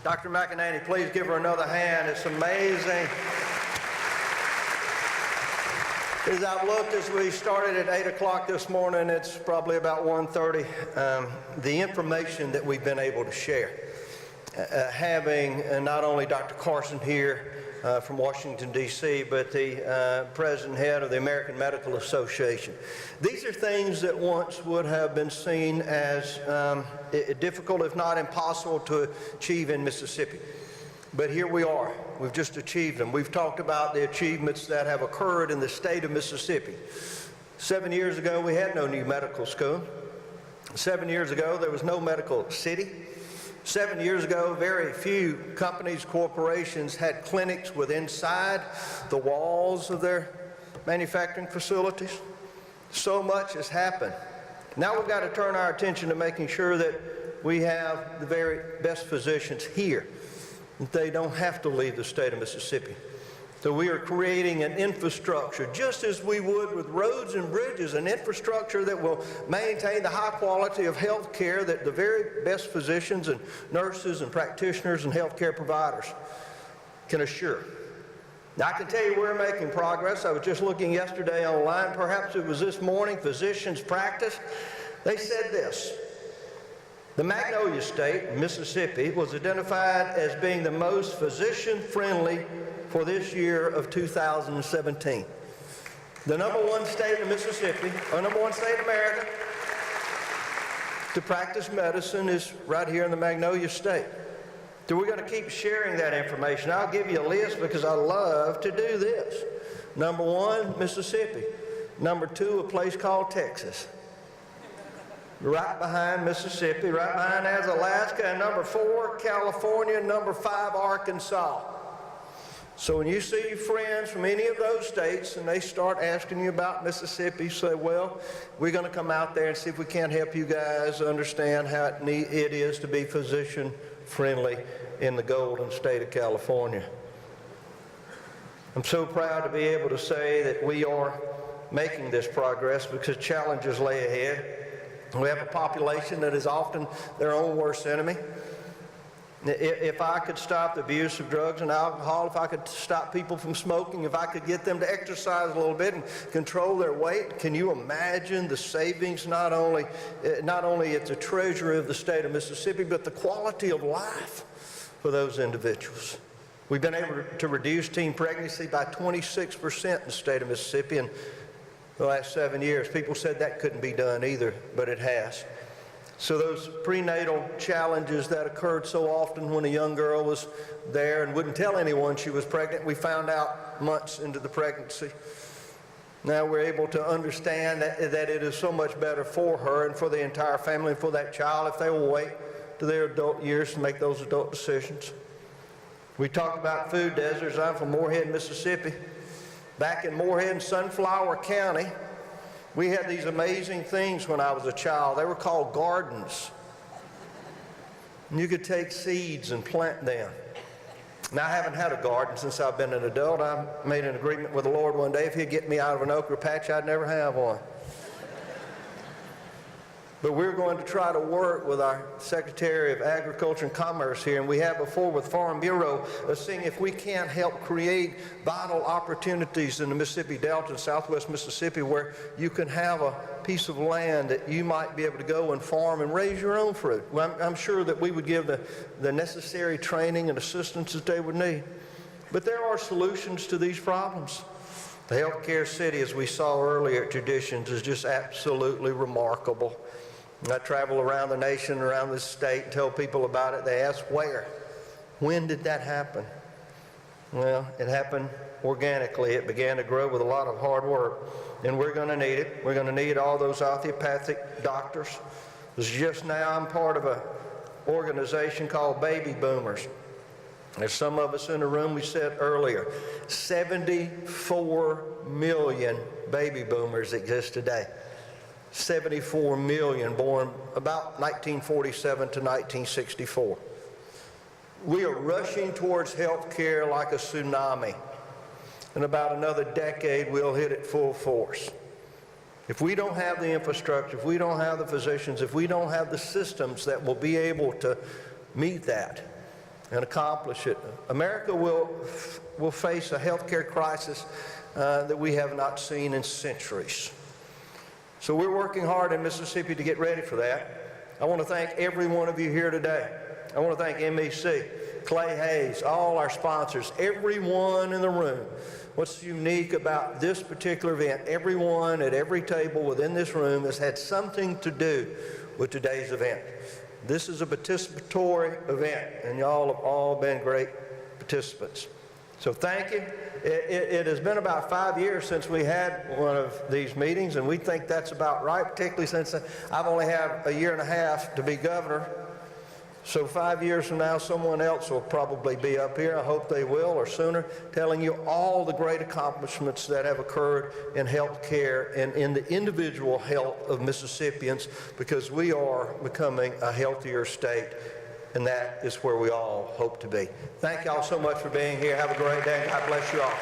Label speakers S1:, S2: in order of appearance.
S1: Dr. McEnany, please give her another hand. It's amazing. As I've looked, as we started at 8 o'clock this morning, it's probably about 1:30, the information that we've been able to share. Having not only Dr. Carson here from Washington, D.C., but the president head of the American Medical Association. These are things that once would have been seen as difficult, if not impossible, to achieve in Mississippi. But here we are. We've just achieved them. We've talked about the achievements that have occurred in the state of Mississippi. 7 years ago, we had no new medical school. 7 years ago, there was no medical city. 7 years ago, very few companies, corporations had clinics within inside the walls of their manufacturing facilities. So much has happened. Now we've got to turn our attention to making sure that we have the very best physicians here, that they don't have to leave the state of Mississippi. So we are creating an infrastructure, just as we would with roads and bridges, an infrastructure that will maintain the high quality of health care that the very best physicians and nurses and practitioners and health care providers can assure. Now, I can tell you we're making progress. I was just looking yesterday online, perhaps it was this morning, Physicians Practice. They said this: the Magnolia State, Mississippi, was identified as being the most physician-friendly for this year of 2017. The number one state in Mississippi, or number one state in America, to practice medicine is right here in the Magnolia State. So we're going to keep sharing that information. I'll give you a list because I love to do this. Number one, Mississippi. Number two, a place called Texas. Right behind Mississippi, right behind that's Alaska, and number four, California, number five, Arkansas. So when you see your friends from any of those states and they start asking you about Mississippi, say, well, we're going to come out there and see if we can't help you guys understand how it is to be physician-friendly in the golden state of California. I'm so proud to be able to say that we are making this progress because challenges lay ahead. We have a population that is often their own worst enemy. If I could stop the abuse of drugs and alcohol, if I could stop people from smoking, if I could get them to exercise a little bit and control their weight, can you imagine the savings, not only at the treasury of the state of Mississippi, but the quality of life for those individuals? We've been able to reduce teen pregnancy by 26% in the state of Mississippi in the last 7 years. People said that couldn't be done either, but it has. So those prenatal challenges that occurred so often when a young girl was there and wouldn't tell anyone she was pregnant, we found out months into the pregnancy. Now we're able to understand that it is so much better for her and for the entire family and for that child if they will wait to their adult years to make those adult decisions. We talked about food deserts. I'm from Morehead, Mississippi. Back in Morehead and Sunflower County, we had these amazing things when I was a child. They were called gardens. And you could take seeds and plant them. Now, I haven't had a garden since I've been an adult. I made an agreement with the Lord one day. If he'd get me out of an okra patch, I'd never have one. But we're going to try to work with our Secretary of Agriculture and Commerce here, and we have before with Farm Bureau, seeing if we can't help create vital opportunities in the Mississippi Delta and Southwest Mississippi where you can have a piece of land that you might be able to go and farm and raise your own fruit. Well, I'm sure that we would give the necessary training and assistance that they would need. But there are solutions to these problems. The healthcare city, as we saw earlier at Traditions, is just absolutely remarkable. I travel around the nation, around the state, and tell people about it. They ask, where? When did that happen? Well, it happened organically. It began to grow with a lot of hard work, and we're going to need it. We're going to need all those osteopathic doctors. Just now, I'm part of an organization called Baby Boomers. There's some of us in the room, we said earlier, 74 million baby boomers exist today. 74 million born about 1947 to 1964. We are rushing towards health care like a tsunami. In about another decade, we'll hit it full force. If we don't have the infrastructure, if we don't have the physicians, if we don't have the systems that will be able to meet that, and accomplish it. America will face a healthcare crisis that we have not seen in centuries. So we're working hard in Mississippi to get ready for that. I want to thank every one of you here today. I want to thank MEC, Clay Hayes, all our sponsors, everyone in the room. What's unique about this particular event, everyone at every table within this room has had something to do with today's event. This is a participatory event, and y'all have all been great participants. So thank you. It has been about 5 years since we had one of these meetings, and we think that's about right, particularly since I've only had a year and a half to be governor. So 5 years from now, someone else will probably be up here, I hope they will, or sooner, telling you all the great accomplishments that have occurred in health care and in the individual health of Mississippians, because we are becoming a healthier state, and that is where we all hope to be. Thank y'all so much for being here. Have a great day. God bless you all.